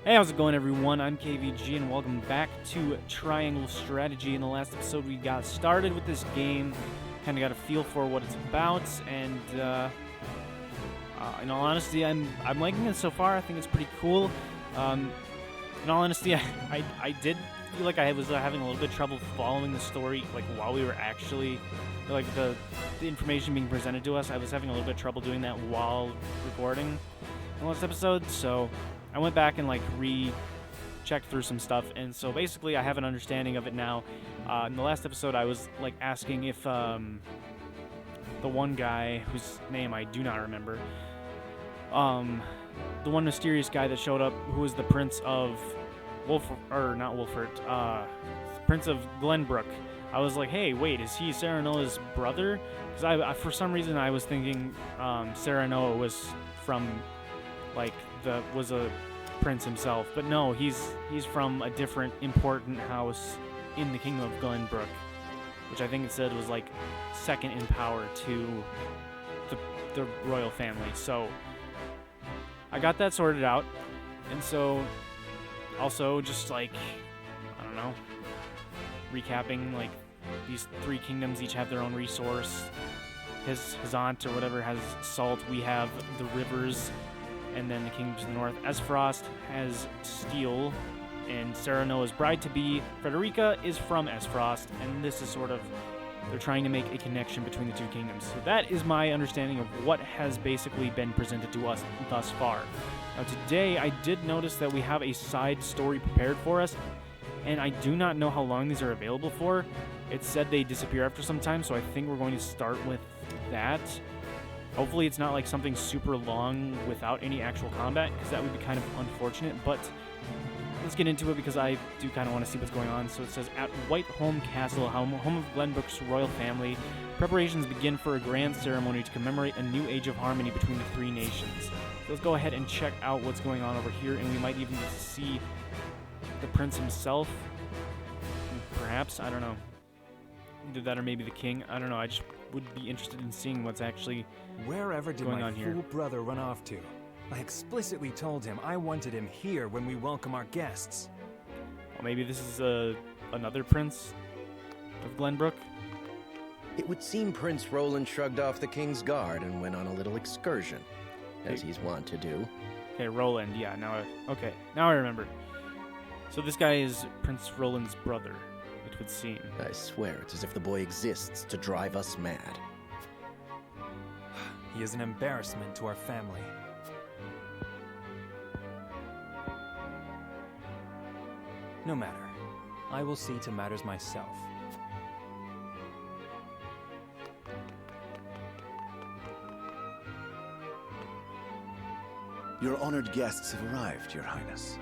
Hey, how's it going, everyone? I'm KVG, and welcome back to Triangle Strategy. In the last episode, we got started with this game, kind of got a feel for what it's about, and in all honesty, I'm liking it so far. I think it's pretty cool. In all honesty, I did feel like I was having a little bit of trouble following the story, like while we were actually, like the information being presented to us. I was having a little bit of trouble doing that while recording the last episode, so I went back and like checked through some stuff, and so basically I have an understanding of it now. In the last episode, I was like asking if the one guy whose name I do not remember, the one mysterious guy that showed up, who was the Prince of Prince of Glenbrook. I was like, hey, wait, is he Serenoa's brother? Because I for some reason I was thinking Serenoa was from was a prince himself, but no, he's from a different important house in the kingdom of Glenbrook, which I think it said was like second in power to the royal family. So I got that sorted out, and so also just like, I don't know, recapping, like these three kingdoms each have their own resource. His aunt or whatever has salt. We have the rivers. And then the kingdoms to the north. Esfrost has steel, and Serenoa's bride-to-be, Frederica, is from Esfrost, and this is sort of, they're trying to make a connection between the two kingdoms. So that is my understanding of what has basically been presented to us thus far. Now today, I did notice that we have a side story prepared for us, and I do not know how long these are available for. It said they disappear after some time, so I think we're going to start with that. Hopefully it's not like something super long without any actual combat, because that would be kind of unfortunate, but let's get into it because I do kind of want to see what's going on. So it says, at Whiteholm Castle, home of Glenbrook's royal family, preparations begin for a grand ceremony to commemorate a new age of harmony between the three nations. So let's go ahead and check out what's going on over here, and we might even get to see the prince himself. Perhaps, I don't know. Either that or maybe the king. I don't know, I just would be interested in seeing what's actually Wherever did going my on here. fool brother run off to? I explicitly told him I wanted him here when we welcome our guests. Well, maybe this is another prince of Glenbrook. It would seem Prince Roland shrugged off the king's guard and went on a little excursion, as he's wont to do. Okay, Roland, yeah, now I remember. So this guy is Prince Roland's brother, it would seem. I swear it's as if the boy exists to drive us mad. He is an embarrassment to our family. No matter. I will see to matters myself. Your honored guests have arrived, Your Highness.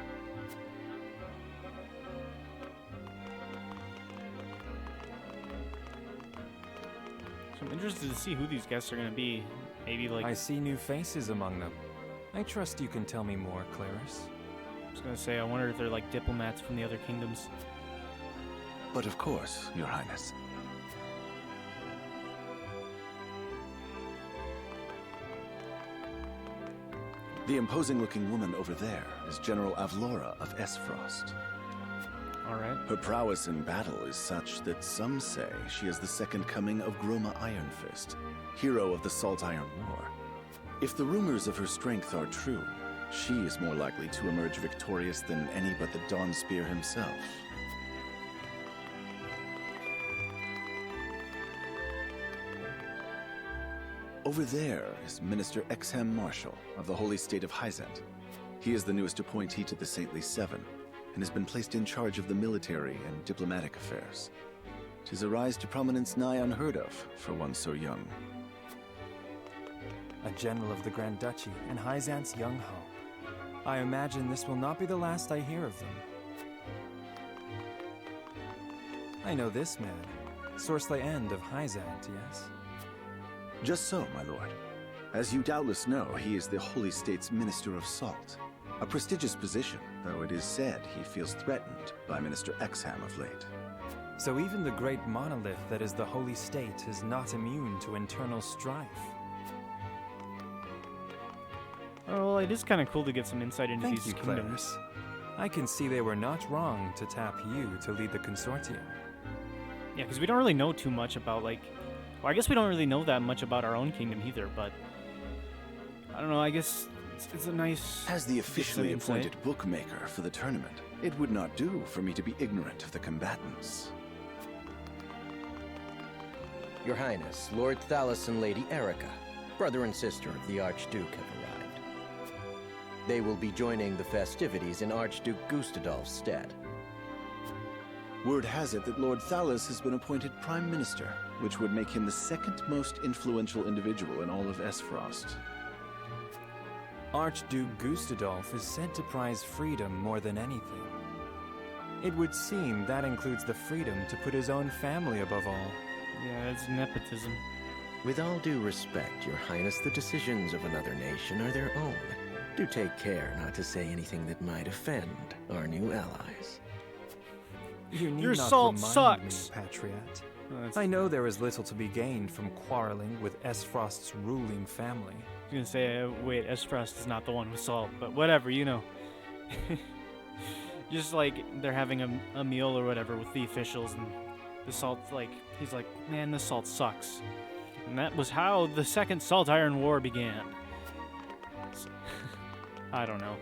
So I'm interested to see who these guests are going to be. Maybe like... I see new faces among them. I trust you can tell me more, Clarice. I was going to say, I wonder if they're like diplomats from the other kingdoms. But of course, Your Highness. The imposing-looking woman over there is General Avlora of Esfrost. All right. Her prowess in battle is such that some say she is the second coming of Groma Ironfist, hero of the Salt Iron War. If the rumors of her strength are true, she is more likely to emerge victorious than any but the Dawnspear himself. Over there is Minister Exham Marshall of the Holy State of Hyzant. He is the newest appointee to the Saintly Seven, and has been placed in charge of the military and diplomatic affairs. 'Tis a rise to prominence nigh unheard of for one so young. A general of the Grand Duchy and Hyzant's young hope. I imagine this will not be the last I hear of them. I know this man, Sorsley End of Hyzant, yes? Just so, my lord. As you doubtless know, he is the Holy State's Minister of Salt. A prestigious position, though it is said he feels threatened by Minister Exham of late. So even the great monolith that is the Holy State is not immune to internal strife. Oh, well, it is kind of cool to get some insight into Thank these you, kingdoms. Clarice. I can see they were not wrong to tap you to lead the consortium. Yeah, because we don't really know too much about, like... Well, I guess we don't really know that much about our own kingdom either, but... I don't know, I guess it's a nice... As the officially insight. appointed bookmaker for the tournament, it would not do for me to be ignorant of the combatants. Your Highness, Lord Thalos and Lady Erica, brother and sister of the Archduke, have arrived. They will be joining the festivities in Archduke Gustadolf's stead. Word has it that Lord Thalos has been appointed Prime Minister, which would make him the second most influential individual in all of Esfrost. Archduke Gustadolf is said to prize freedom more than anything. It would seem that includes the freedom to put his own family above all. Yeah, it's nepotism. With all due respect, Your Highness, the decisions of another nation are their own. Do take care not to say anything that might offend our new allies. You need Your not salt remind sucks. me, Patriot. That's- I know there is little to be gained from quarreling with Esfrost's ruling family. I was gonna say, wait, Esfrost is not the one with salt, but whatever, you know. Just like they're having a meal or whatever with the officials, and the salt, like, he's like, man, this salt sucks. And that was how the Second Salt Iron War began. I don't know.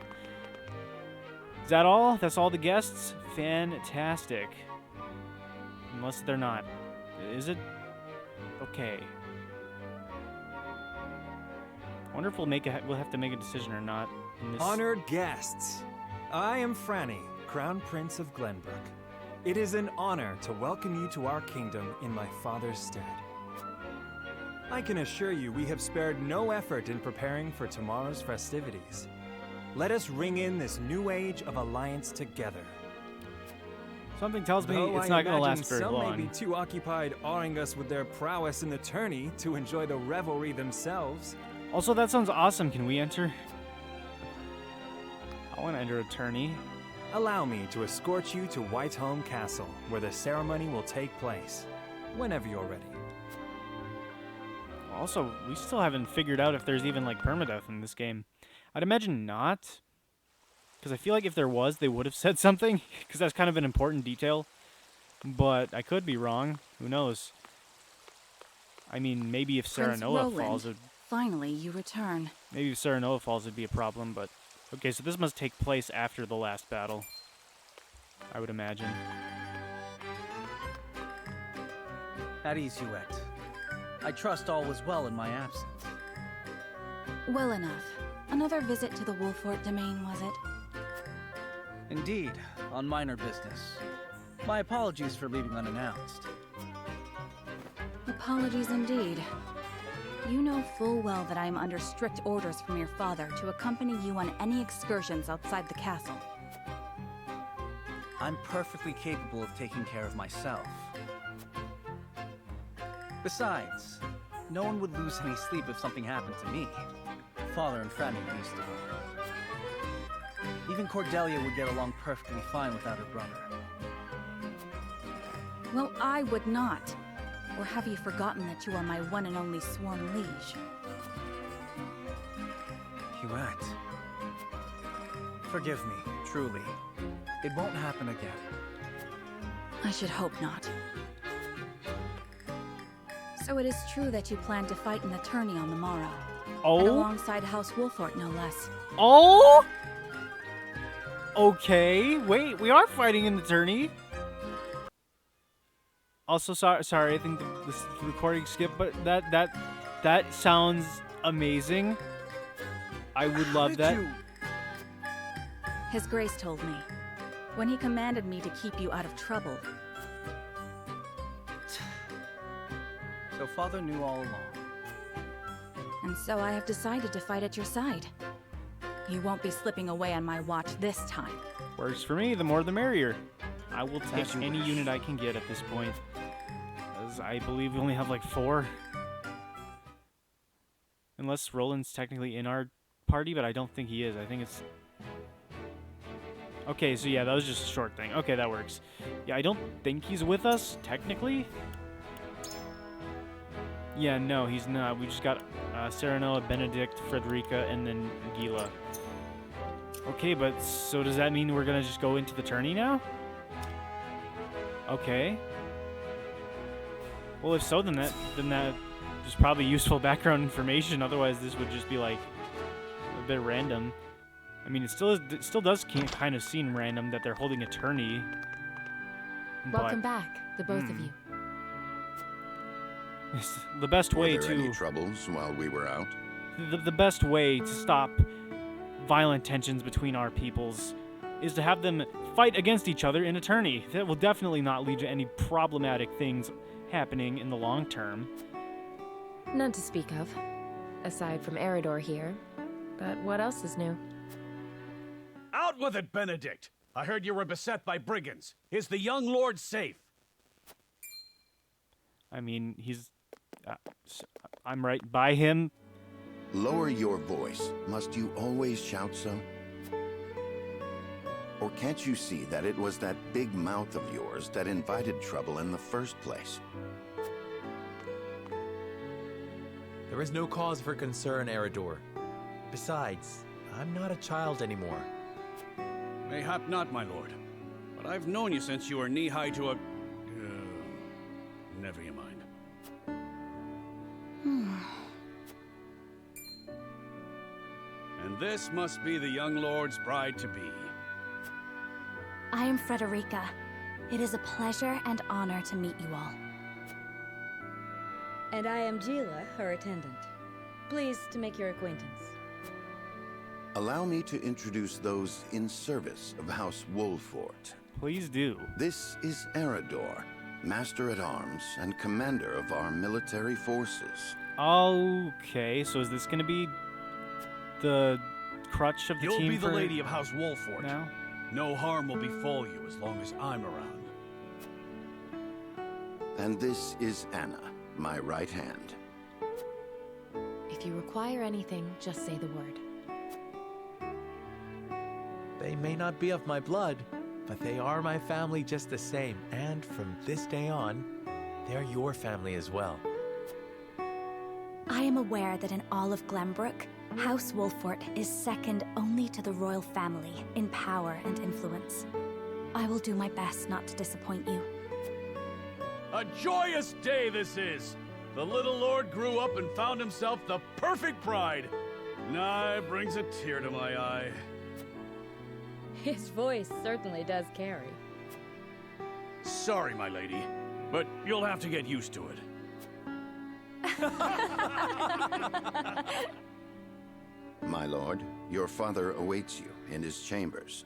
Is that all? That's all the guests? Fantastic. Unless they're not. Is it? Okay. I wonder if we'll have to make a decision or not in this. Honored guests, I am Franny, Crown Prince of Glenbrook. It is an honor to welcome you to our kingdom in my father's stead. I can assure you we have spared no effort in preparing for tomorrow's festivities. Let us ring in this new age of alliance together. Something tells me Though it's I not going to imagine last very some long. may be too occupied awing us with their prowess in the tourney to enjoy the revelry themselves. Also, that sounds awesome. Can we enter? I want to enter a tourney. Allow me to escort you to Whiteholm Castle, where the ceremony will take place, whenever you're ready. Also, we still haven't figured out if there's even like permadeath in this game. I'd imagine not, because I feel like if there was, they would have said something, because that's kind of an important detail. But I could be wrong. Who knows? I mean, maybe if Prince Serenoa Roland, falls, finally you return. maybe if Serenoa falls, it'd be a problem. But okay, so this must take place after the last battle, I would imagine. At ease, Huet. I trust all was well in my absence. Well enough. Another visit to the Wolffort domain, was it? Indeed, on minor business. My apologies for leaving unannounced. Apologies indeed. You know full well that I am under strict orders from your father to accompany you on any excursions outside the castle. I'm perfectly capable of taking care of myself. Besides, no one would lose any sleep if something happened to me. Father and Franny least of all. Even Cordelia would get along perfectly fine without her brother. Well, I would not. Or have you forgotten that you are my one and only sworn liege? Huet. Forgive me, truly. It won't happen again. I should hope not. So it is true that you plan to fight in the tourney on the morrow. And Oh? alongside House Wolffort, no less. Oh? Okay, wait, we are fighting in the tourney. Also, sorry, I think this recording skipped, but that sounds amazing. I would love that. His Grace told me, when he commanded me to keep you out of trouble. So Father knew all along. And so I have decided to fight at your side. You won't be slipping away on my watch this time. Works for me, the more the merrier. I will take As you any wish. unit I can get at this point. As I believe we only have like 4. Unless Roland's technically in our party, but I don't think he is. I think it's... Okay, so yeah, that was just a short thing. Okay, that works. Yeah, I don't think he's with us, technically. Yeah, no, he's not. We just got Serenoa, Benedict, Frederica, and then Gila. Okay, but so does that mean we're gonna just go into the tourney now? Okay. Well, if so, then that is probably useful background information. Otherwise, this would just be like a bit random. I mean, it still does kind of seem random that they're holding a tourney. Welcome back, the both of you. The best way Were there to any troubles while we were out? the best way to stop violent tensions between our peoples is to have them fight against each other in a tourney. That will definitely not lead to any problematic things happening in the long term. None to speak of, aside from Eridor here. But what else is new? Out with it, Benedict! I heard you were beset by brigands. Is the young lord safe? I mean, I'm right by him. Lower your voice. Must you always shout so? Or can't you see that it was that big mouth of yours that invited trouble in the first place? There is no cause for concern, Eridor. Besides, I'm not a child anymore. Mayhap not, my lord. But I've known you since you were knee-high to a... never you mind. And this must be the young lord's bride-to-be. I am Frederica. It is a pleasure and honor to meet you all. And I am Gila, her attendant. Pleased to make your acquaintance. Allow me to introduce those in service of House Wolffort. Please do. This is Eridor, Master-at-Arms and Commander of our military forces. Okay, so is this going to be the crutch of the team? You'll be the lady of House Wolffort. Now? No harm will befall you as long as I'm around. And this is Anna, my right hand. If you require anything, just say the word. They may not be of my blood, but they are my family just the same. And from this day on, they're your family as well. I am aware that in all of Glenbrook, House Wolffort is second only to the royal family in power and influence. I will do my best not to disappoint you. A joyous day this is! The little lord grew up and found himself the perfect bride. Nigh brings a tear to my eye. His voice certainly does carry. Sorry, my lady, but you'll have to get used to it. My lord, your father awaits you in his chambers.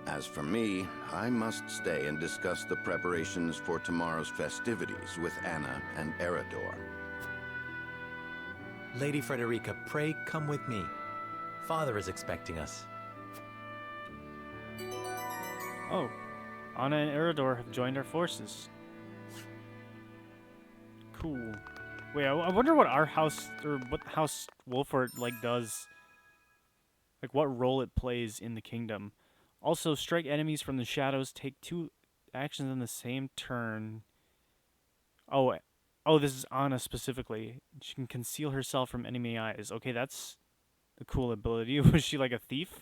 As for me, I must stay and discuss the preparations for tomorrow's festivities with Anna and Eridor. Lady Frederica, pray come with me. Father is expecting us. Oh, Anna and Eridor have joined our forces. Cool. Wait, I wonder what our house, or what House Wolffort, does. Like, what role it plays in the kingdom. Also, strike enemies from the shadows, take 2 actions in the same turn. Oh, this is Anna specifically. She can conceal herself from enemy eyes. Okay, that's a cool ability. Was she like a thief?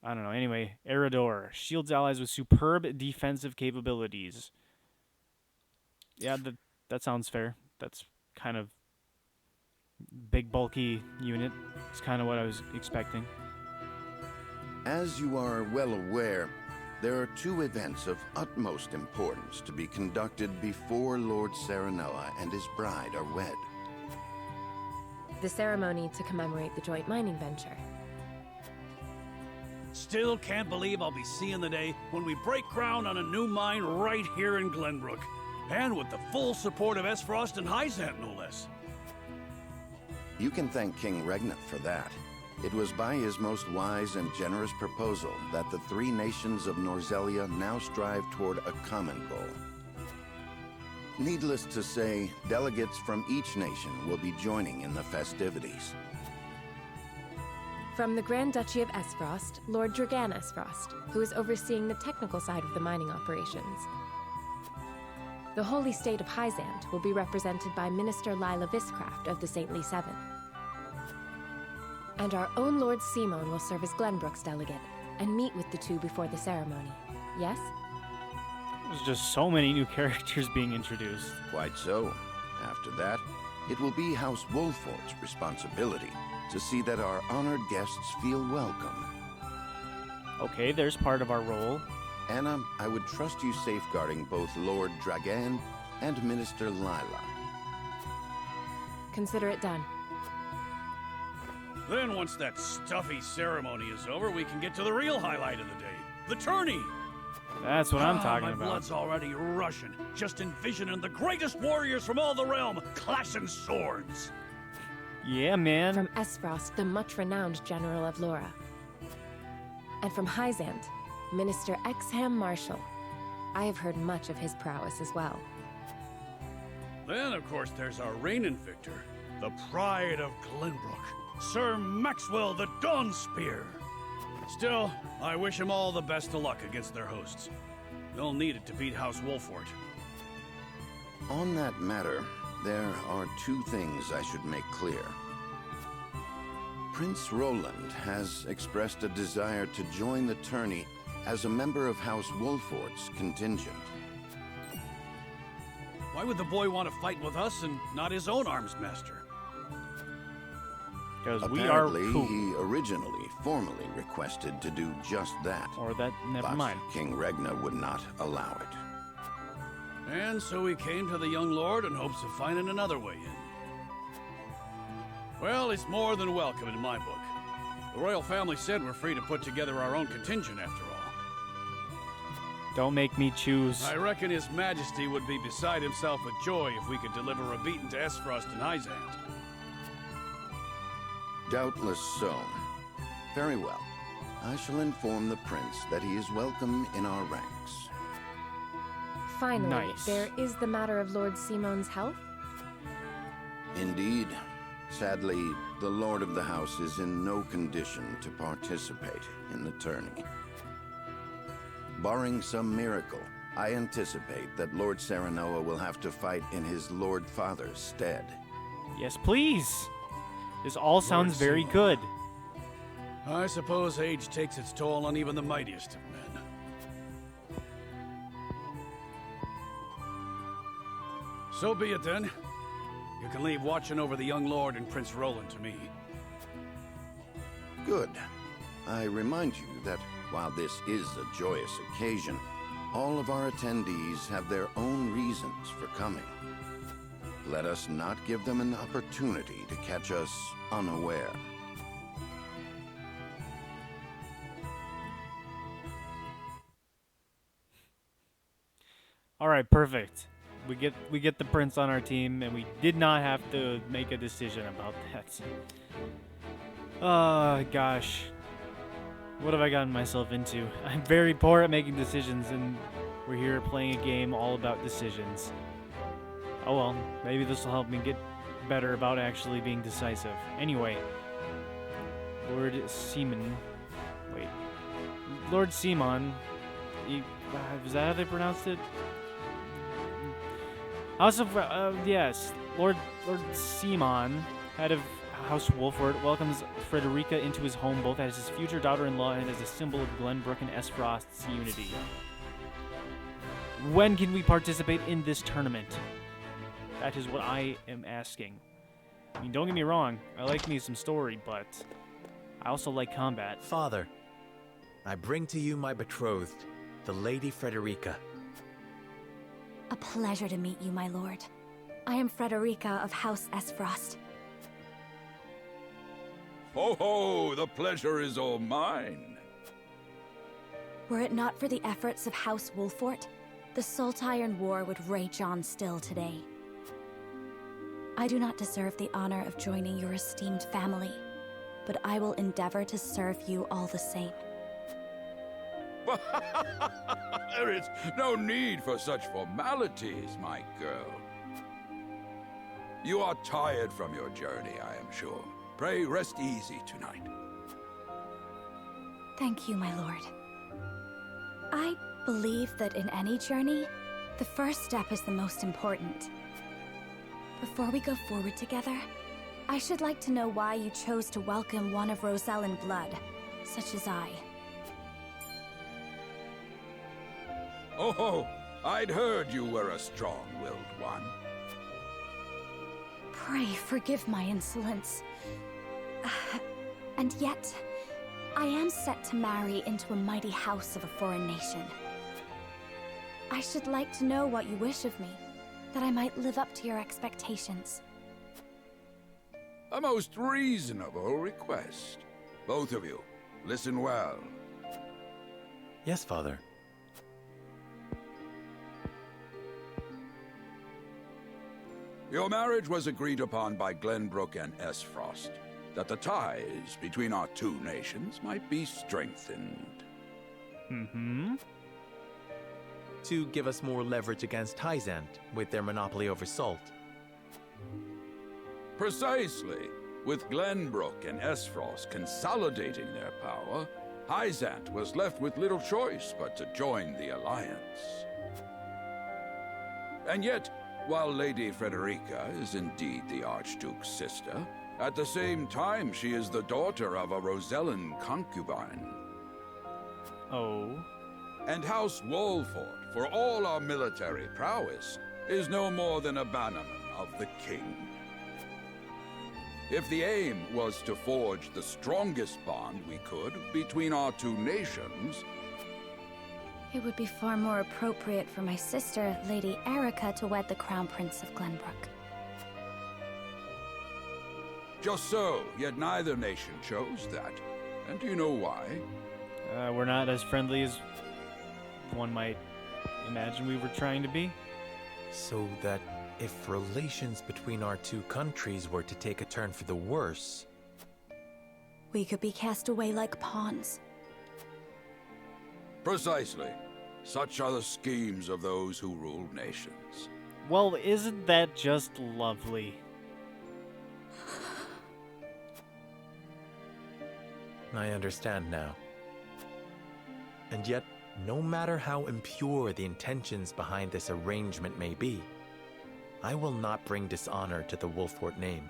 I don't know. Anyway, Eridor shields allies with superb defensive capabilities. Yeah, that sounds fair. That's kind of big, bulky unit. It's kind of what I was expecting. As you are well aware, there are 2 events of utmost importance to be conducted before Lord Serenoa and his bride are wed. The ceremony to commemorate the joint mining venture. Still can't believe I'll be seeing the day when we break ground on a new mine right here in Glenbrook. And with the full support of Esfrost and Hyzant, no less. You can thank King Regnant for that. It was by his most wise and generous proposal that the 3 nations of Norzelia now strive toward a common goal. Needless to say, delegates from each nation will be joining in the festivities. From the Grand Duchy of Esfrost, Lord Dragan Esfrost, who is overseeing the technical side of the mining operations. The Holy State of Hyzant will be represented by Minister Lila Viscraft of the Saintly Seven. And our own Lord Simon will serve as Glenbrook's delegate and meet with the two before the ceremony. Yes? There's just so many new characters being introduced. Quite so. After that, it will be House Wolffort's responsibility to see that our honored guests feel welcome. Okay, there's part of our role. Anna, I would trust you safeguarding both Lord Dragan and Minister Lila. Consider it done. Then once that stuffy ceremony is over, we can get to the real highlight of the day. The tourney! That's what I'm talking my about. blood's already rushing. Just envisioning the greatest warriors from all the realm clashing swords. Yeah, man. From Esfrost, the much-renowned General of Laura. And from Hyzant, Minister Exham Marshal. I have heard much of his prowess as well. Then, of course, there's our reigning victor, the pride of Glenbrook, Sir Maxwell the Dawnspear. Still, I wish him all the best of luck against their hosts. They'll need it to beat House Wolffort. On that matter, there are two things I should make clear. Prince Roland has expressed a desire to join the tourney as a member of House Wolffort's contingent. Why would the boy want to fight with us and not his own arms master? Because we are Apparently, cool. he originally formally requested to do just that. Or that, never But mind. King Regna would not allow it. And so he came to the young lord in hopes of finding another way in. Well, it's more than welcome in my book. The royal family said we're free to put together our own contingent after all. Don't make me choose. I reckon His Majesty would be beside himself with joy if we could deliver a beating to Esfrost and Hyzant. Doubtless so. Very well. I shall inform the prince that he is welcome in our ranks. Finally, Nice. there is the matter of Lord Simon's health. Indeed. Sadly, the Lord of the House is in no condition to participate in the tourney. Barring some miracle, I anticipate that Lord Serenoa will have to fight in his Lord Father's stead. Yes, please. This all sounds very Simon. good. I suppose age takes its toll on even the mightiest of men. So be it then. You can leave watching over the young lord and Prince Roland to me. Good. I remind you that while this is a joyous occasion, all of our attendees have their own reasons for coming. Let us not give them an opportunity to catch us unaware. All right, perfect. We get the prince on our team, and we did not have to make a decision about that. Oh gosh, what have I gotten myself into? I'm very poor at making decisions, and we're here playing a game all about decisions. Oh well, maybe this will help me get better about actually being decisive. Anyway, Lord Simon. Wait. Lord Simon. Is that how they pronounced it? House of, yes. Lord Simon, head of House Wolffort, welcomes Frederica into his home both as his future daughter-in-law and as a symbol of Glenbrook and Esfrost's unity. When can we participate in this tournament? That is what I am asking. I mean, don't get me wrong, I like me some story, but I also like combat. Father, I bring to you my betrothed, the Lady Frederica. A pleasure to meet you, my lord. I am Frederica of House Esfrost. Ho ho! The pleasure is all mine. Were it not for the efforts of House Wolffort, the Saltiron War would rage on still today. I do not deserve the honor of joining your esteemed family, but I will endeavor to serve you all the same. There is no need for such formalities, my girl. You are tired from your journey, I am sure. Pray rest easy tonight. Thank you, my lord. I believe that in any journey, the first step is the most important. Before we go forward together, I should like to know why you chose to welcome one of Rosellan blood, such as I. Oh, I'd heard you were a strong-willed one. Pray forgive my insolence. And yet, I am set to marry into a mighty house of a foreign nation. I should like to know what you wish of me, that I might live up to your expectations. A most reasonable request. Both of you, listen well. Yes, Father. Your marriage was agreed upon by Glenbrook and Esfrost, that the ties between our two nations might be strengthened. Mm-hmm. To give us more leverage against Hyzant with their monopoly over salt. Precisely. With Glenbrook and Esfrost consolidating their power, Hyzant was left with little choice but to join the alliance. And yet, while Lady Frederica is indeed the Archduke's sister, at the same time she is the daughter of a Rosellan concubine. Oh. And House Wolffort, for all our military prowess, is no more than a bannerman of the king. If the aim was to forge the strongest bond we could between our two nations, It would be far more appropriate for my sister, Lady Erica, to wed the Crown Prince of Glenbrook. just so, yet neither nation chose that. And do you know why? We're not as friendly as one might imagine we were trying to be. So that if relations between our two countries were to take a turn for the worse... We could be cast away like pawns. Precisely. Such are the schemes of those who rule nations. Well, isn't that just lovely? I understand now. And yet, no matter how impure the intentions behind this arrangement may be, I will not bring dishonor to the Wolffort name.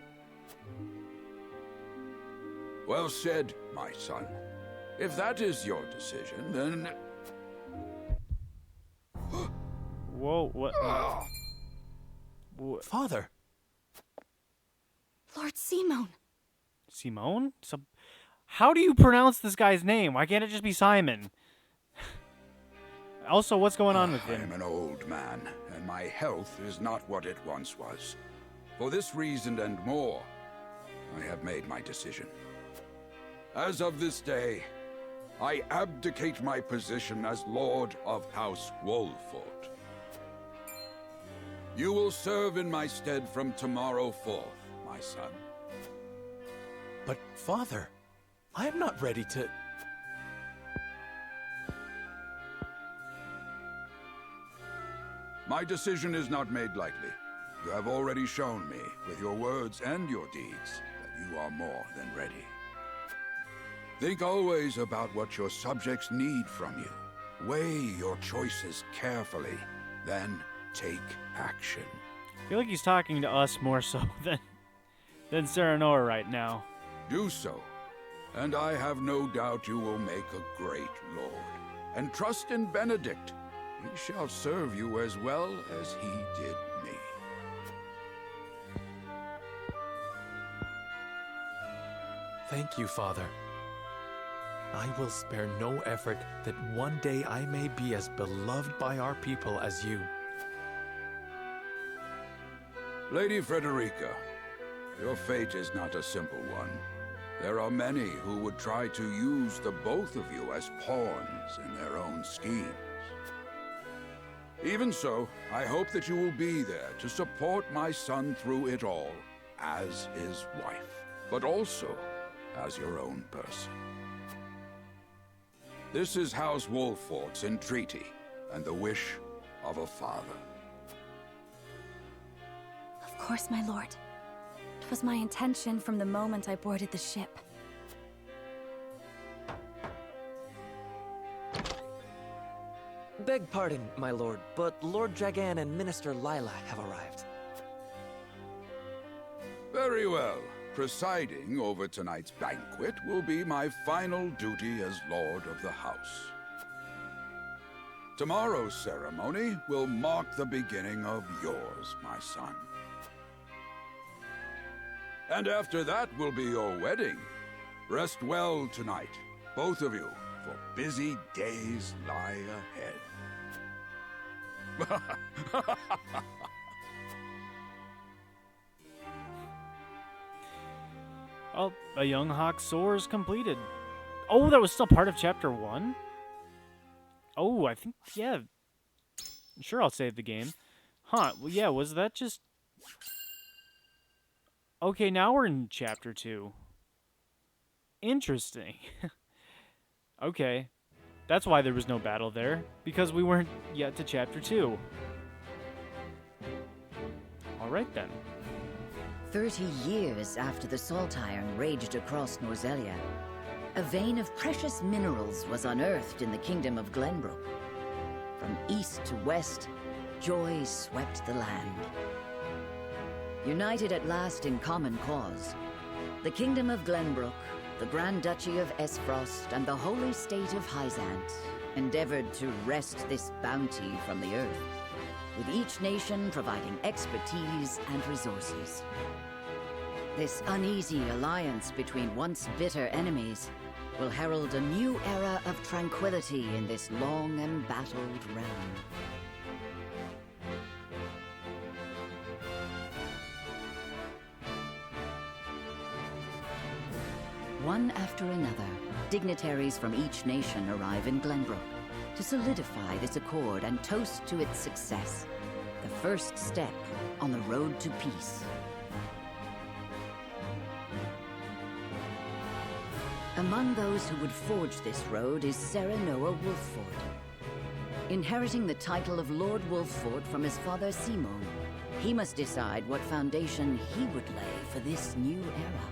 Well said, my son. If that is your decision, then... Whoa, what? Father! Lord Simone! Simone? How do you pronounce this guy's name? Why can't it just be Simon? Also, what's going on with him? I am an old man, and my health is not what it once was. For this reason and more, I have made my decision. As of this day, I abdicate my position as Lord of House Wolffort. You will serve in my stead from tomorrow forth, my son. But, Father, I am not ready to... My decision is not made lightly. You have already shown me, with your words and your deeds, that you are more than ready. Think always about what your subjects need from you. Weigh your choices carefully, then take action. I feel like he's talking to us more so than Serenoa right now. Do so, and I have no doubt you will make a great lord. And trust in Benedict. He shall serve you as well as he did me. Thank you, Father. I will spare no effort that one day I may be as beloved by our people as you. Lady Frederica, your fate is not a simple one. There are many who would try to use the both of you as pawns in their own schemes. Even so, I hope that you will be there to support my son through it all, as his wife, but also as your own person. This is House Wolffort's entreaty, and the wish of a father. Of course, my lord. It was my intention from the moment I boarded the ship. Beg pardon, my lord, but Lord Dragan and Minister Lilac have arrived. Very well. Presiding over tonight's banquet will be my final duty as Lord of the House. Tomorrow's ceremony will mark the beginning of yours, my son. And after that will be your wedding. Rest well tonight, both of you, for busy days lie ahead. Oh, a young hawk soars completed. Oh, that was still part of chapter 1? Oh, I think, yeah. Sure, I'll save the game. Huh, well, yeah, was that just... Okay, now we're in chapter 2. Interesting. Okay. That's why there was no battle there, because we weren't yet to chapter 2. Alright then. 30 years after the Salt Iron raged across Norzelia, a vein of precious minerals was unearthed in the kingdom of Glenbrook. From east to west, joy swept the land. United at last in common cause, the kingdom of Glenbrook, the Grand Duchy of Esfrost, and the holy state of Hyzant endeavored to wrest this bounty from the earth, with each nation providing expertise and resources. This uneasy alliance between once bitter enemies will herald a new era of tranquility in this long embattled realm. One after another, dignitaries from each nation arrive in Glenbrook to solidify this accord and toast to its success, the first step on the road to peace. Among those who would forge this road is Serenoa Wolffort. Inheriting the title of Lord Wolffort from his father Simon, he must decide what foundation he would lay for this new era.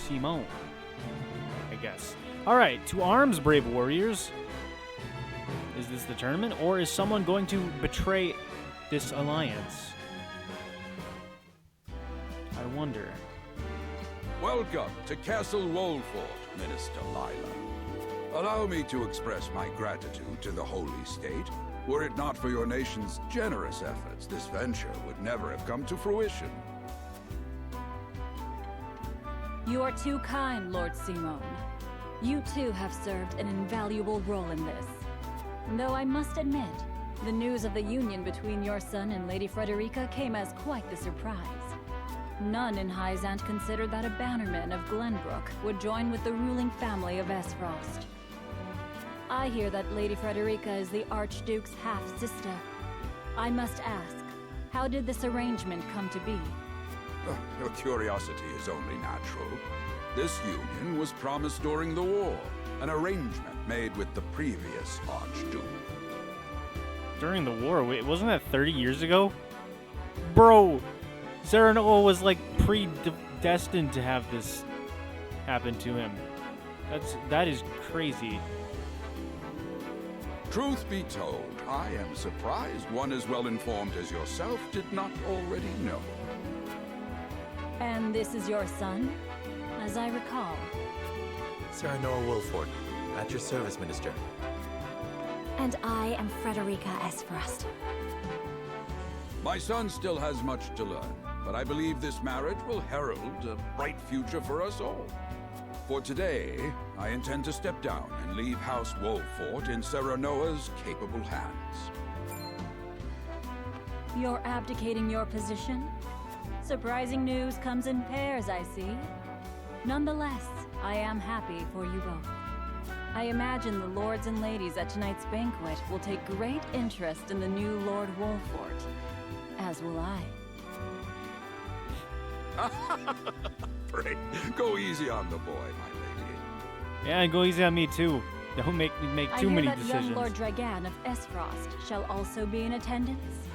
Simon, I guess. Alright, to arms, brave warriors. Is this the tournament, or is someone going to betray this alliance? I wonder. Welcome to Castle Wolffort, Minister Lila. Allow me to express my gratitude to the Holy State. Were it not for your nation's generous efforts, this venture would never have come to fruition. You are too kind, Lord Simon. You too have served an invaluable role in this. Though I must admit, the news of the union between your son and Lady Frederica came as quite the surprise. None in Hyzant considered that a bannerman of Glenbrook would join with the ruling family of Esfrost. I hear that Lady Frederica is the Archduke's half-sister. I must ask, how did this arrangement come to be? Your curiosity is only natural. This union was promised during the war, an arrangement made with the previous Archduke. During the war? Wait, wasn't that 30 years ago? Bro, Serenoa was like predestined to have this happen to him. That is crazy. Truth be told, I am surprised one as well informed as yourself did not already know. And this is your son, as I recall. Serenoa Wolffort, at your service, Minister. And I am Frederica Esfrost. My son still has much to learn, but I believe this marriage will herald a bright future for us all. For today, I intend to step down and leave House Wolffort in Serenoa's capable hands. You're abdicating your position? Surprising news comes in pairs, I see. Nonetheless, I am happy for you both. I imagine the lords and ladies at tonight's banquet will take great interest in the new Lord Wolffort, as will I. Pray, go easy on the boy, my lady. Yeah, and go easy on me too. Don't make me make too many decisions. I hear that young Lord Dragan of Esfrost shall also be in attendance.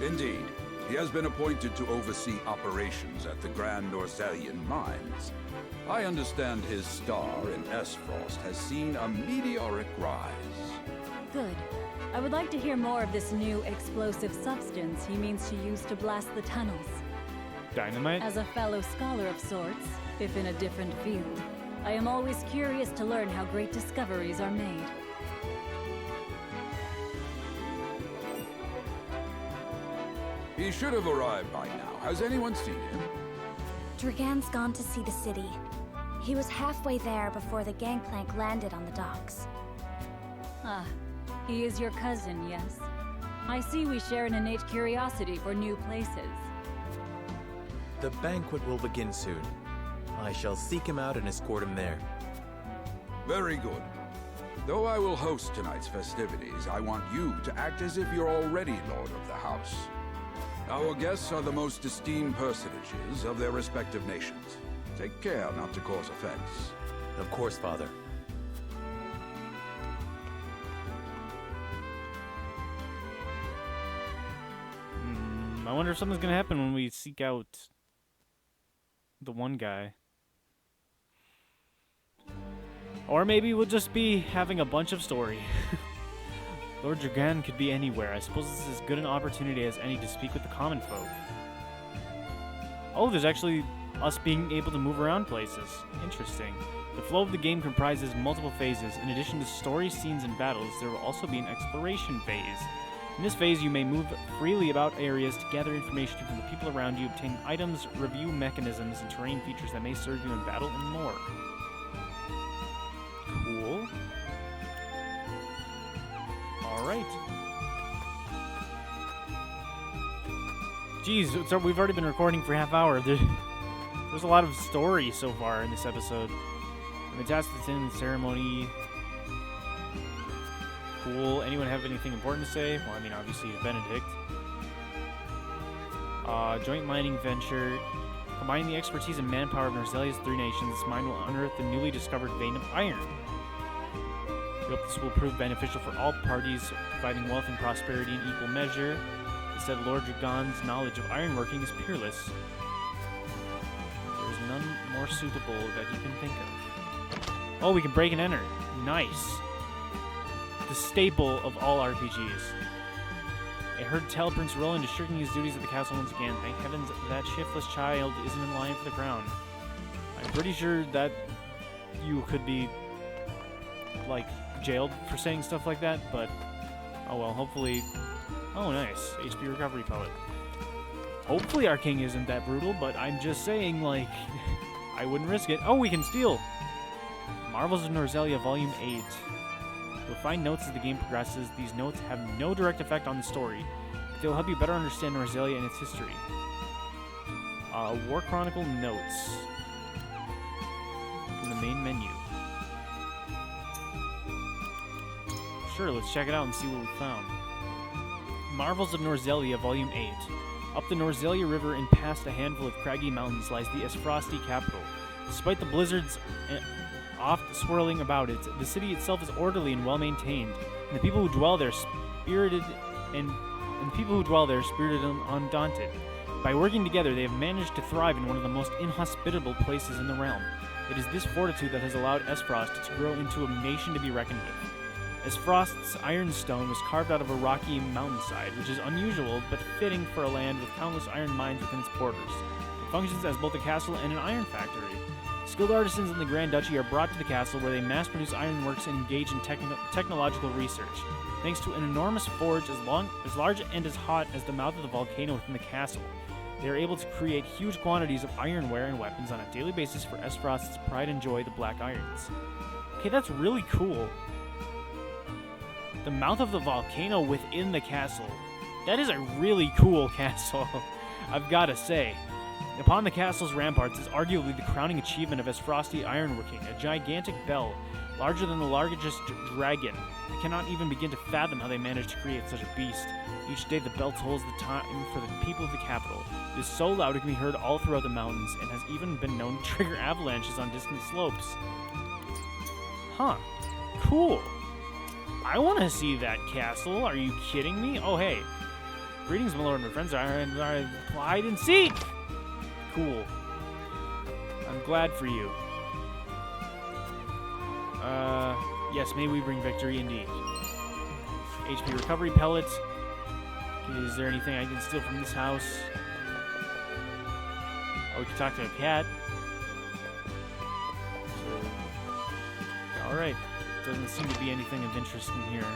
Indeed. He has been appointed to oversee operations at the Grand Norzelian mines. I understand his star in Esfrost has seen a meteoric rise. Good. I would like to hear more of this new explosive substance he means to use to blast the tunnels. Dynamite? As a fellow scholar of sorts, if in a different field, I am always curious to learn how great discoveries are made. He should have arrived by now. Has anyone seen him? Dragan's gone to see the city. He was halfway there before the gangplank landed on the docks. Ah, he is your cousin, yes? I see we share an innate curiosity for new places. The banquet will begin soon. I shall seek him out and escort him there. Very good. Though I will host tonight's festivities, I want you to act as if you're already Lord of the House. Our guests are the most esteemed personages of their respective nations. Take care not to cause offense. Of course, Father. I wonder if something's gonna happen when we seek out the one guy. Or maybe we'll just be having a bunch of story. Lord Dragan could be anywhere. I suppose this is as good an opportunity as any to speak with the common folk. Oh, there's actually us being able to move around places. Interesting. The flow of the game comprises multiple phases. In addition to story, scenes, and battles, there will also be an exploration phase. In this phase, you may move freely about areas to gather information from the people around you, obtain items, review mechanisms, and terrain features that may serve you in battle, and more. Cool. Alright. Jeez, so we've already been recording for half hour. There's a lot of story so far in this episode. I'm attached to the ceremony. Cool. Anyone have anything important to say? Well, I mean, obviously, Benedict. Joint mining venture. Combining the expertise and manpower of Norzelia's 3 nations, this mine will unearth the newly discovered vein of iron. We hope this will prove beneficial for all parties, providing wealth and prosperity in equal measure. Instead, Lord Dragan's knowledge of ironworking is peerless. There is none more suitable that you can think of. Oh, we can break and enter. Nice. The staple of all RPGs. I heard tell Prince Roland is shirking his duties at the castle once again. Thank heavens that shiftless child isn't in line for the crown. I'm pretty sure that you could be, like, jailed for saying stuff like that, but oh well, hopefully. Oh, nice. HP recovery pellet. Hopefully our king isn't that brutal, but I'm just saying, like, I wouldn't risk it. Oh, we can steal! Marvels of Norzelia, Volume 8. You'll find notes as the game progresses. These notes have no direct effect on the story, but they'll help you better understand Norzelia and its history. War Chronicle notes from the main menu. Sure, let's check it out and see what we found. Marvels of Norzelia, Volume 8. Up the Norzelia River and past a handful of craggy mountains lies the Esfrosti capital. Despite the blizzards oft swirling about it, the city itself is orderly and well maintained, and the people who dwell there spirited and undaunted. By working together, they have managed to thrive in one of the most inhospitable places in the realm. It is this fortitude that has allowed Esfrost to grow into a nation to be reckoned with. Esfrost's ironstone was carved out of a rocky mountainside, which is unusual but fitting for a land with countless iron mines within its borders. It functions as both a castle and an iron factory. Skilled artisans in the Grand Duchy are brought to the castle where they mass-produce ironworks and engage in technological research. Thanks to an enormous forge as large and as hot as the mouth of the volcano within the castle, they are able to create huge quantities of ironware and weapons on a daily basis for Esfrost's pride and joy, the Black Irons. Okay, that's really cool. The mouth of the volcano within the castle. That is a really cool castle, I've got to say. Upon the castle's ramparts is arguably the crowning achievement of Esfrosti ironworking, a gigantic bell, larger than the largest dragon. I cannot even begin to fathom how they managed to create such a beast. Each day the bell tolls the time for the people of the capital. It is so loud it can be heard all throughout the mountains, and has even been known to trigger avalanches on distant slopes. Huh. Cool. I want to see that castle. Are you kidding me? Oh, hey. Greetings, my lord and my friends. I hide and seek. Cool. I'm glad for you. Yes, may we bring victory indeed. HP recovery pellets. Is there anything I can steal from this house? Oh, we can talk to a cat. So, alright. Doesn't seem to be anything of interest in here.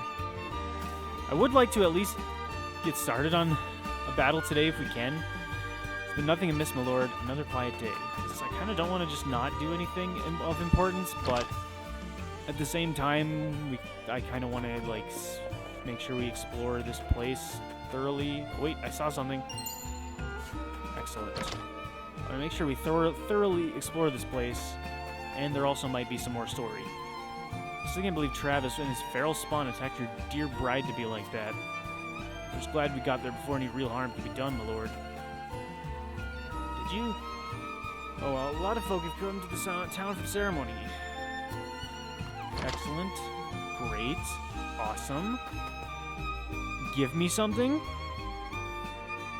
I would like to at least get started on a battle today if we can. It's been nothing amiss, my lord. Another quiet day. I kind of don't want to just not do anything of importance, but at the same time, I kind of want to, like, make sure we explore this place thoroughly. Wait, I saw something. Excellent. I want to make sure we thoroughly explore this place, and there also might be some more story. I still can't believe Travis and his feral spawn attacked your dear bride to be like that. I'm just glad we got there before any real harm could be done, my lord. Did you? Oh, well, a lot of folk have come to the town for the ceremony. Excellent. Great. Awesome. Give me something?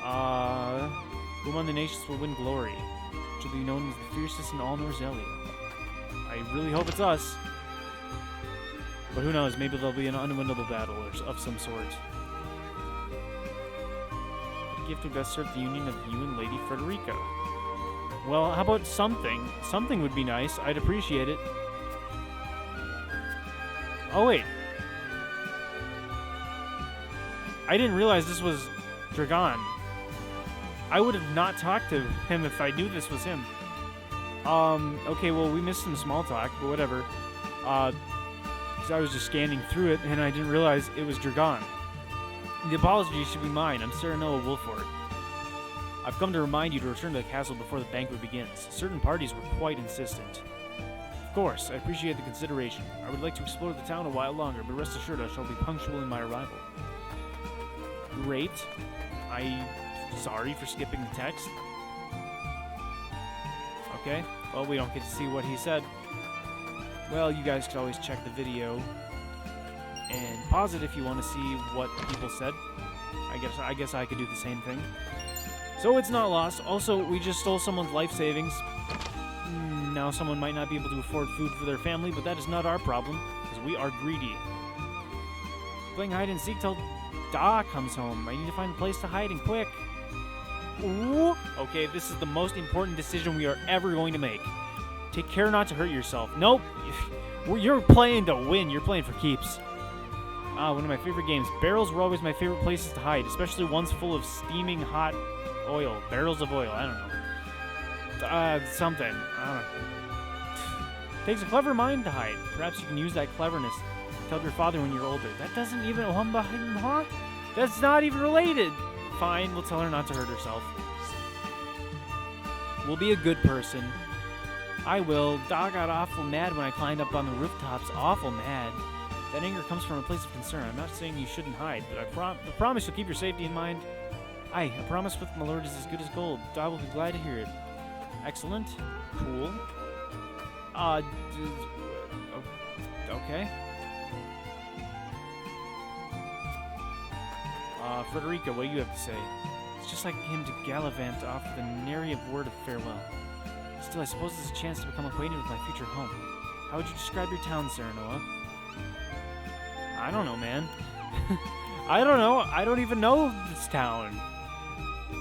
Who among the nations will win glory? Which will be known as the fiercest in all Norzelia. I really hope it's us. But who knows, maybe there'll be an unwinnable battle of some sort. What gift would best serve the union of you and Lady Frederica? Well, how about something? Something would be nice. I'd appreciate it. Oh, wait. I didn't realize this was Dragon. I would have not talked to him if I knew this was him. Okay, well, we missed some small talk, but whatever. Because I was just scanning through it, and I didn't realize it was Dragon. The apology should be mine. I'm Serenoa Wolffort. I've come to remind you to return to the castle before the banquet begins. Certain parties were quite insistent. Of course, I appreciate the consideration. I would like to explore the town a while longer, but rest assured I shall be punctual in my arrival. Great. I'm sorry for skipping the text. Okay, well, we don't get to see what he said. Well, you guys could always check the video and pause it if you want to see what people said. I guess I could do the same thing. So it's not lost. Also, we just stole someone's life savings. Now someone might not be able to afford food for their family, but that is not our problem, because we are greedy. Playing hide and seek till Da comes home. I need to find a place to hide and quick. Ooh. Okay, this is the most important decision we are ever going to make. Take care not to hurt yourself. Nope. You're playing to win. You're playing for keeps. One of my favorite games. Barrels were always my favorite places to hide, especially ones full of steaming hot oil. Barrels of oil. I don't know. Something. I don't know. Takes a clever mind to hide. Perhaps you can use that cleverness to help your father when you're older. That doesn't even... Huh? That's not even related. Fine, we'll tell her not to hurt herself. We'll be a good person. I will. Da got awful mad when I climbed up on the rooftops. Awful mad. That anger comes from a place of concern. I'm not saying you shouldn't hide, but I promise you'll keep your safety in mind. Aye, a promise with my lord is as good as gold. Da will be glad to hear it. Excellent. Cool. Okay. Frederica, what do you have to say? It's just like him to gallivant off with a nary a word of farewell. Still, I suppose it's a chance to become acquainted with my future home. How would you describe your town, Serenoa? I don't know, man. I don't know. I don't even know this town.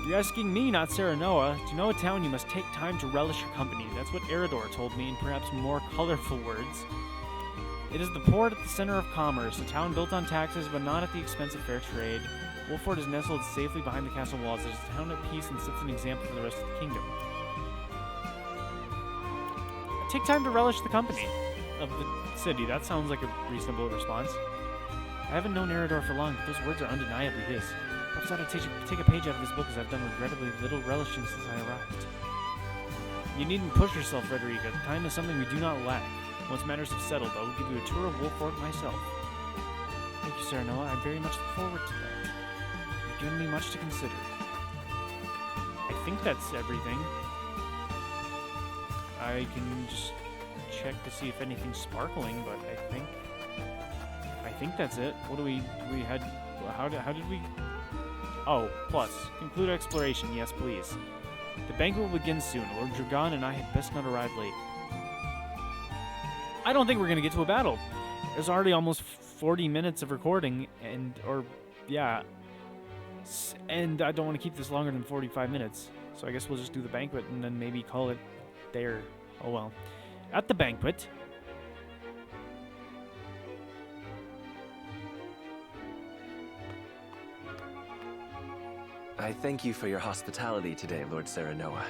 You're asking me, not Serenoa. To know a town, you must take time to relish your company. That's what Eridor told me in perhaps more colorful words. It is the port at the center of commerce, a town built on taxes, but not at the expense of fair trade. Wolffort is nestled safely behind the castle walls. It is a town at peace and sets an example for the rest of the kingdom. Take time to relish the company of the city. That sounds like a reasonable response. I haven't known Eridor for long, but those words are undeniably his. Perhaps I ought to take a page out of his book, as I've done regrettably little relishing since I arrived. You needn't push yourself, Frederica. Time is something we do not lack. Once matters have settled, I will give you a tour of Wolffort myself. Thank you, Serenoa. I very much look forward to that. You've given me much to consider. I think that's everything. I can just check to see if anything's sparkling, but I think that's it. What do we had? How did we? Oh, plus conclude exploration. Yes, please. The banquet will begin soon. Lord Dragon and I had best not arrive late. I don't think we're gonna get to a battle. There's already almost 40 minutes of recording, and I don't want to keep this longer than 45 minutes. So I guess we'll just do the banquet and then maybe call it there. Oh well. At the banquet, I thank you for your hospitality today, Lord Serenoa.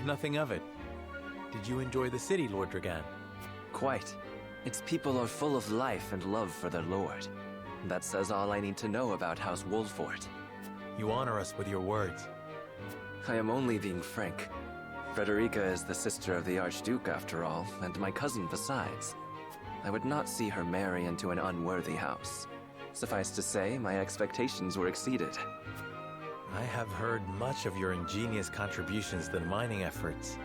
Nothing of it. Did you enjoy the city, Lord Dragan? Quite. Its people are full of life and love for their lord. That says all I need to know about House Wolffort. You honor us with your words. I am only being frank. Frederica is the sister of the Archduke, after all, and my cousin besides. I would not see her marry into an unworthy house. Suffice to say, my expectations were exceeded. I have heard much of your ingenious contributions to the mining efforts.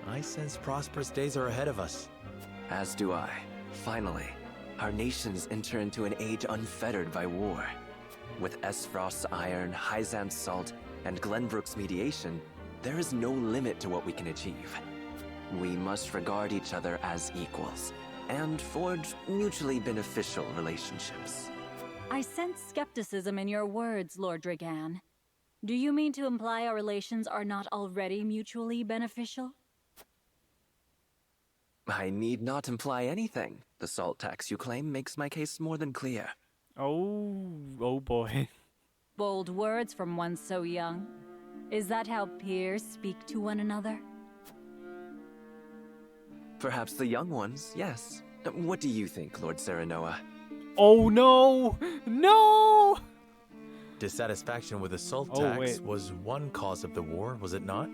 I sense prosperous days are ahead of us. As do I. Finally, our nations enter into an age unfettered by war. With Esfrost's iron, Hyzant's salt, and Glenbrook's mediation, there is no limit to what we can achieve. We must regard each other as equals, and forge mutually beneficial relationships. I sense skepticism in your words, Lord Dragan. Do you mean to imply our relations are not already mutually beneficial? I need not imply anything. The salt tax you claim makes my case more than clear. Oh boy. Bold words from one so young. Is that how peers speak to one another? Perhaps the young ones, yes. What do you think, Lord Serenoa? Oh no! No! Dissatisfaction with the salt tax was one cause of the war, was it not?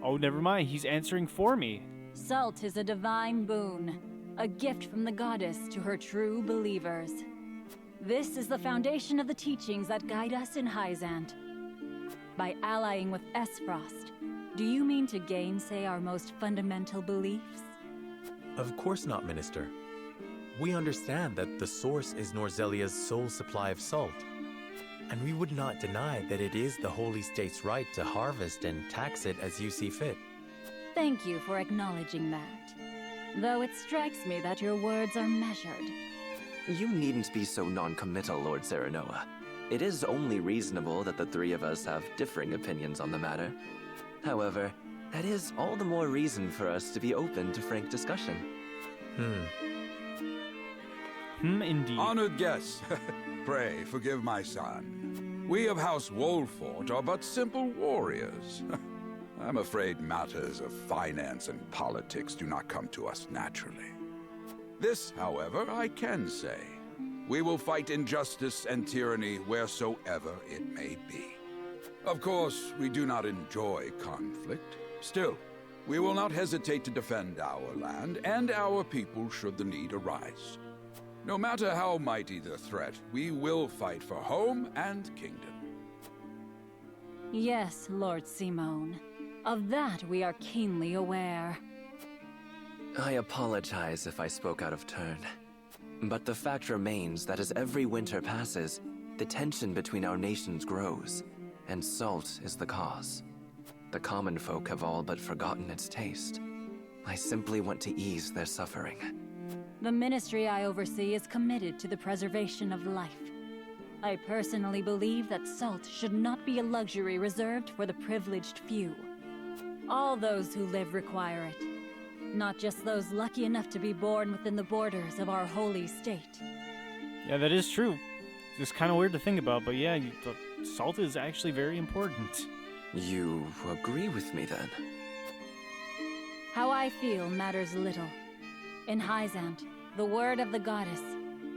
Oh, never mind. He's answering for me. Salt is a divine boon, a gift from the goddess to her true believers. This is the foundation of the teachings that guide us in Hyzant. By allying with Esfrost, do you mean to gainsay our most fundamental beliefs? Of course not, Minister. We understand that the source is Norzelia's sole supply of salt, and we would not deny that it is the Holy State's right to harvest and tax it as you see fit. Thank you for acknowledging that. Though it strikes me that your words are measured. You needn't be so non-committal, Lord Serenoa. It is only reasonable that the three of us have differing opinions on the matter. However, that is all the more reason for us to be open to frank discussion. Indeed. Honored guests, pray forgive my son. We of House Wolffort are but simple warriors. I'm afraid matters of finance and politics do not come to us naturally. This, however, I can say. We will fight injustice and tyranny wheresoever it may be. Of course, we do not enjoy conflict. Still, we will not hesitate to defend our land and our people should the need arise. No matter how mighty the threat, we will fight for home and kingdom. Yes, Lord Simone. Of that we are keenly aware. I apologize if I spoke out of turn. But the fact remains that as every winter passes, the tension between our nations grows, and salt is the cause. The common folk have all but forgotten its taste. I simply want to ease their suffering. The ministry I oversee is committed to the preservation of life. I personally believe that salt should not be a luxury reserved for the privileged few. All those who live require it. Not just those lucky enough to be born within the borders of our holy state. Yeah, that is true. It's kind of weird to think about, but yeah, the salt is actually very important. You agree with me, then? How I feel matters little. In Hyzant, the word of the goddess,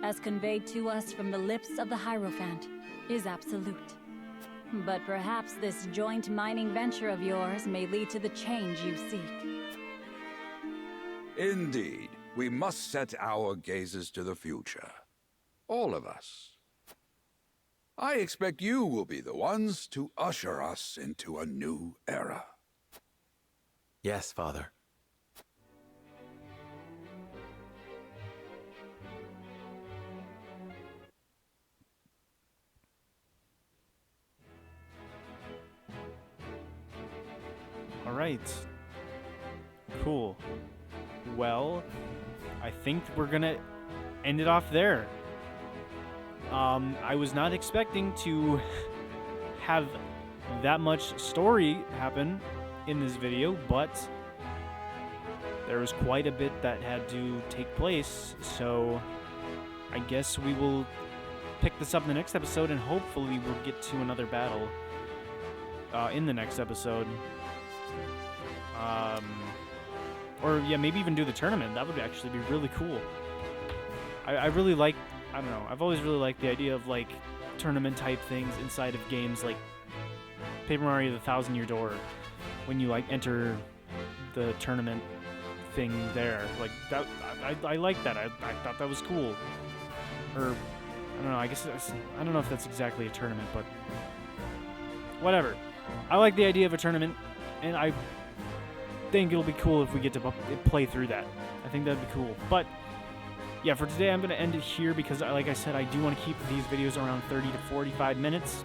as conveyed to us from the lips of the Hierophant, is absolute. But perhaps this joint mining venture of yours may lead to the change you seek. Indeed, we must set our gazes to the future. All of us. I expect you will be the ones to usher us into a new era. Yes, Father. All right. Cool. Well, I think we're gonna end it off there. I was not expecting to have that much story happen in this video, but there was quite a bit that had to take place, so I guess we will pick this up in the next episode, and hopefully we'll get to another battle in the next episode. Or yeah, maybe even do the tournament. That would actually be really cool. I really like, I don't know, I've always really liked the idea of like tournament type things inside of games like Paper Mario the Thousand Year Door, when you like enter the tournament thing there. Like that, I like that. I thought that was cool. Or I don't know, I guess I don't know if that's exactly a tournament, but whatever. I like the idea of a tournament, and I think it'll be cool if we get to play through that. I think that'd be cool. But yeah, for today I'm going to end it here because, like I said, I do want to keep these videos around 30 to 45 minutes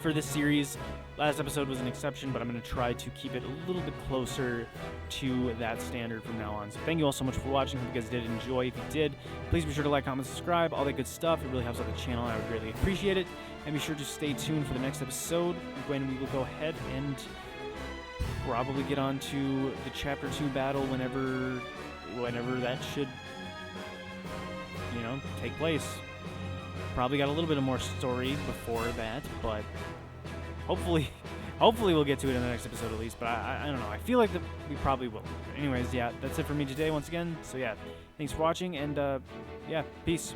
for this series. Last episode was an exception, but I'm going to try to keep it a little bit closer to that standard from now on. So thank you all so much for watching. Hope you guys did enjoy. If you did, please be sure to like, comment, subscribe, all that good stuff. It really helps out the channel, and I would greatly appreciate it. And be sure to stay tuned for the next episode, when we will go ahead and probably get on to the Chapter 2 battle whenever that should, you know, take place. Probably got a little bit of more story before that, but hopefully we'll get to it in the next episode at least. But I don't know. I feel like we probably will. But anyways, yeah, that's it for me today once again. So yeah, thanks for watching, and yeah, peace.